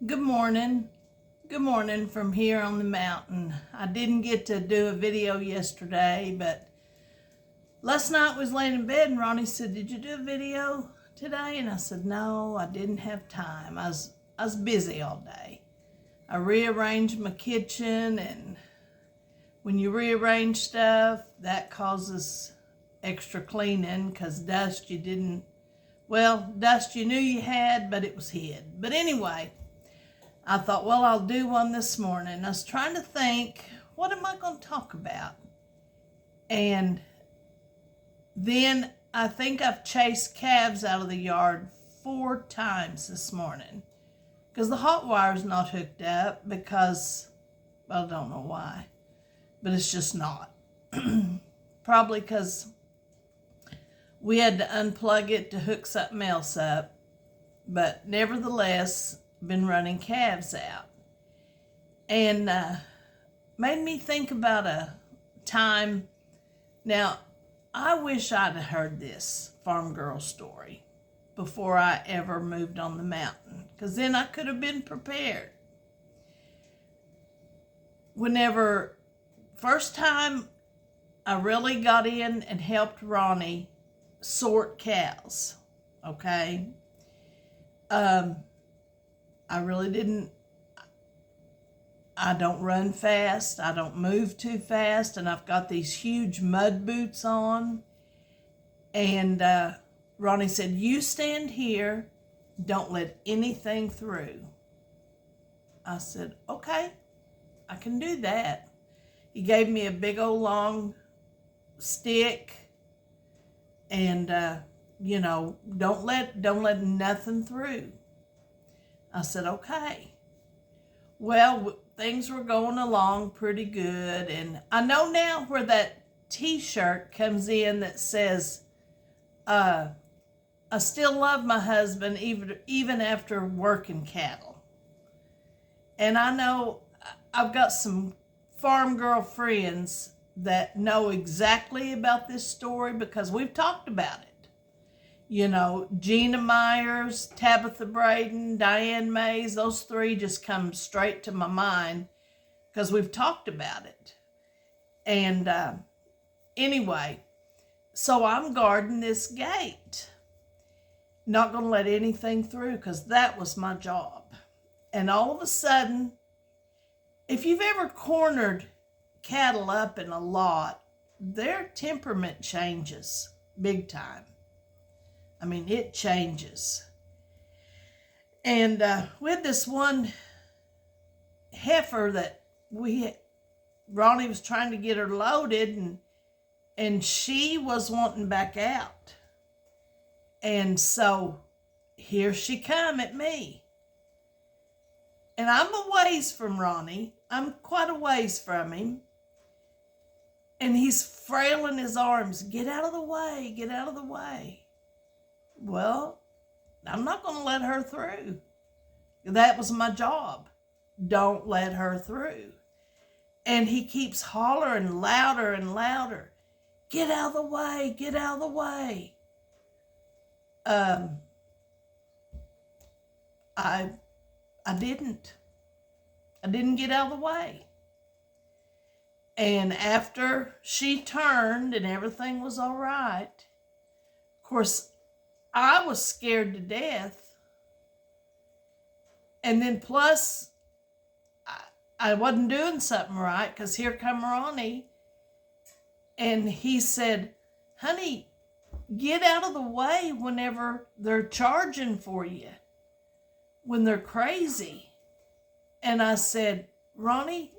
Good morning. Good morning from here on the mountain. I didn't get to do a video yesterday, but last night was laying in bed and Ronnie said, "Did you do a video today?" And I said, "No, I didn't have time. I was busy all day. I rearranged my kitchen, and when you rearrange stuff, that causes extra cleaning because dust you knew you had, but it was hid. But anyway, I thought, well, I'll do one this morning. I was trying to think, what am I going to talk about? And then I think I've chased calves out of the yard 4 times this morning because the hot wire's not hooked up because, well, I don't know why, but it's just not. Probably because we had to unplug it to hook something else up, but nevertheless, been running calves out. And made me think about a time. Now, I wish I'd have heard this farm girl story before I ever moved on the mountain, because then I could have been prepared. Whenever first time I really got in and helped Ronnie sort cows, okay? I really didn't, I don't run fast, I don't move too fast, and I've got these huge mud boots on. And Ronnie said, "You stand here, don't let anything through." I said, "Okay, I can do that." He gave me a big old long stick and, don't let nothing through. I said, "Okay." Well, things were going along pretty good. And I know now where that t-shirt comes in that says, I still love my husband even after working cattle. And I know I've got some farm girl friends that know exactly about this story because we've talked about it. Gina Myers, Tabitha Braden, Diane Mays, those three just come straight to my mind because we've talked about it. And anyway, so I'm guarding this gate, not going to let anything through because that was my job. And all of a sudden, if you've ever cornered cattle up in a lot, their temperament changes big time. I mean, it changes. And with this one heifer that Ronnie was trying to get her loaded, and she was wanting back out. And so here she come at me. And I'm a ways from Ronnie. I'm quite a ways from him. And he's frailing his arms. "Get out of the way, get out of the way." Well, I'm not going to let her through. That was my job. Don't let her through. And he keeps hollering louder and louder. "Get out of the way, get out of the way." I didn't. I didn't get out of the way. And after she turned and everything was all right, of course, I was scared to death. And then plus, I wasn't doing something right because here come Ronnie. And he said, "Honey, get out of the way whenever they're charging for you, when they're crazy." And I said, "Ronnie,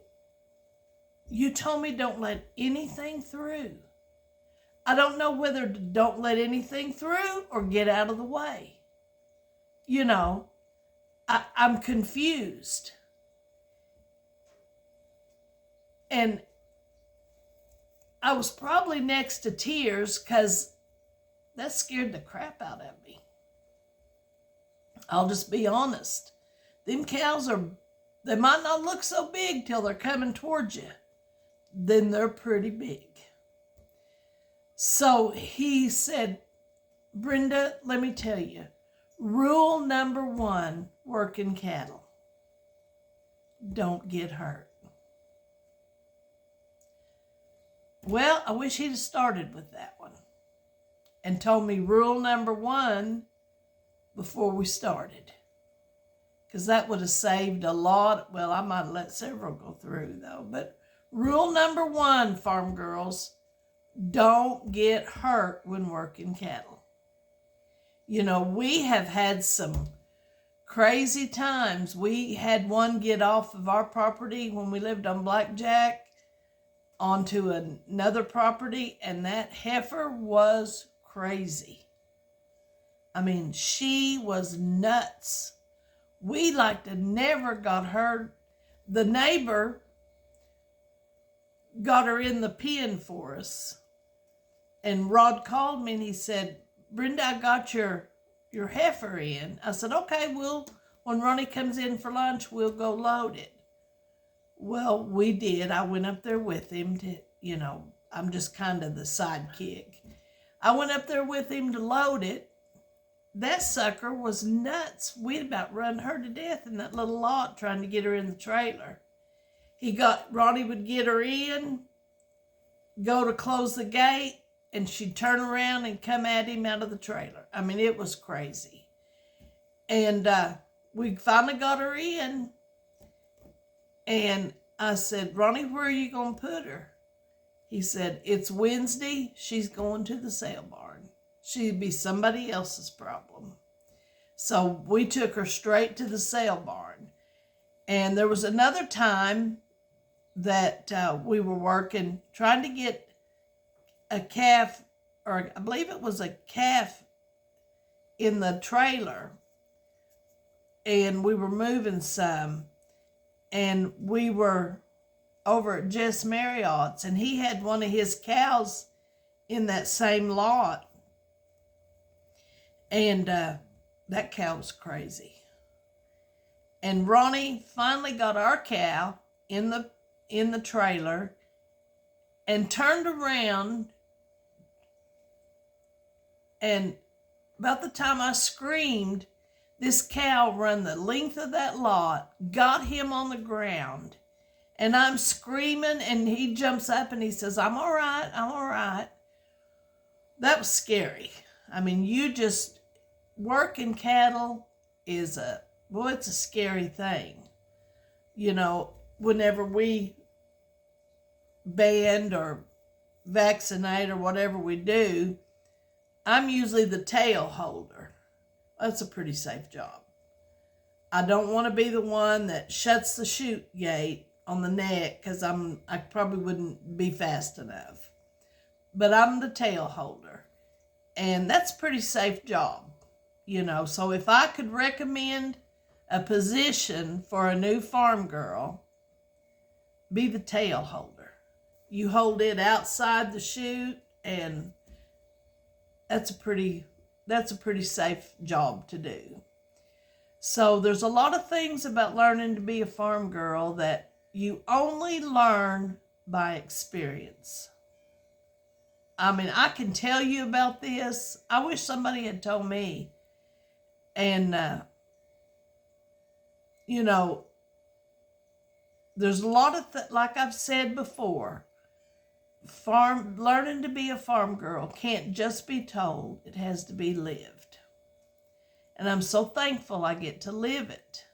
you told me don't let anything through. I don't know whether to don't let anything through or get out of the way. I'm confused." And I was probably next to tears because that scared the crap out of me. I'll just be honest. Them cows they might not look so big till they're coming towards you. Then they're pretty big. So he said, "Brenda, let me tell you, rule number one working cattle: don't get hurt. Well, I wish he'd have started with that one and told me rule number 1 before we started. Because that would have saved a lot. Well, I might have let several go through though. But rule number 1, farm girls, don't get hurt when working cattle. You know, we have had some crazy times. We had one get off of our property when we lived on Blackjack onto another property, and that heifer was crazy. I mean, she was nuts. We like to never got her. The neighbor got her in the pen for us. And Rod called me and he said, Brenda, I got your heifer in. I said, okay, when Ronnie comes in for lunch, we'll go load it. Well, we did. I went up there with him to, I'm just kind of the sidekick. I went up there with him to load it. That sucker was nuts. We'd about run her to death in that little lot trying to get her in the trailer. Ronnie would get her in, go to close the gate, and she'd turn around and come at him out of the trailer. I mean, it was crazy. And we finally got her in. And I said, Ronnie, where are you going to put her? He said, it's Wednesday. She's going to the sale barn. She'd be somebody else's problem. So we took her straight to the sale barn. And there was another time that we were working, trying to get a calf, or I believe it was a calf in the trailer. And we were moving some. And we were over at Jess Marriott's, and he had one of his cows in that same lot. And that cow was crazy. And Ronnie finally got our cow in the trailer and turned around, and about the time I screamed, this cow run the length of that lot, got him on the ground, and I'm screaming, and he jumps up and he says, I'm all right, I'm all right. That was scary. I mean, working cattle is it's a scary thing. Whenever we band or vaccinate or whatever we do, I'm usually the tail holder. That's a pretty safe job. I don't want to be the one that shuts the chute gate on the neck because I probably wouldn't be fast enough. But I'm the tail holder. And that's a pretty safe job. So if I could recommend a position for a new farm girl, be the tail holder. You hold it outside the chute, and that's a pretty safe job to do. So there's a lot of things about learning to be a farm girl that you only learn by experience. I mean, I can tell you about this. I wish somebody had told me. And, there's a lot of, like I've said before, learning to be a farm girl can't just be told. It has to be lived. And I'm so thankful I get to live it.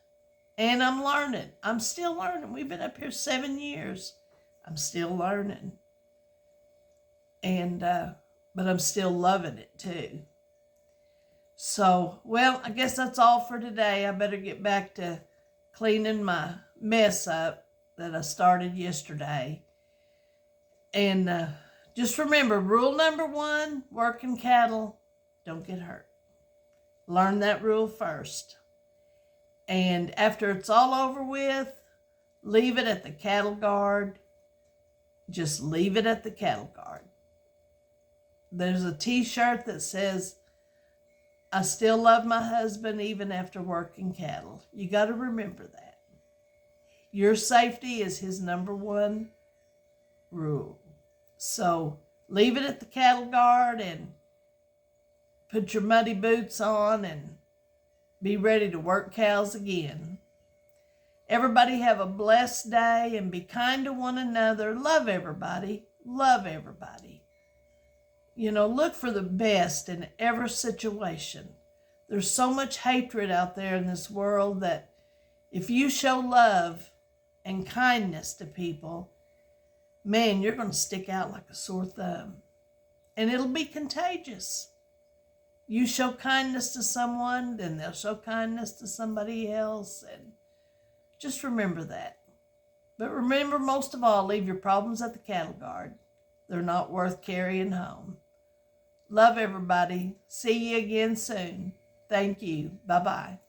And I'm learning. I'm still learning. We've been up here 7 years. I'm still learning. And, but I'm still loving it too. So, well, I guess that's all for today. I better get back to cleaning my mess up that I started yesterday. And just remember, rule number 1, working cattle, don't get hurt. Learn that rule first. And after it's all over with, leave it at the cattle guard. Just leave it at the cattle guard. There's a t-shirt that says, I still love my husband even after working cattle. You got to remember that. Your safety is his number 1 rule. So leave it at the cattle guard and put your muddy boots on and be ready to work cows again. Everybody have a blessed day and be kind to one another. Love everybody. Love everybody. Look for the best in every situation. There's so much hatred out there in this world that if you show love and kindness to people, man, you're going to stick out like a sore thumb. And it'll be contagious. You show kindness to someone, then they'll show kindness to somebody else. And just remember that. But remember, most of all, leave your problems at the cattle guard. They're not worth carrying home. Love everybody. See you again soon. Thank you. Bye-bye.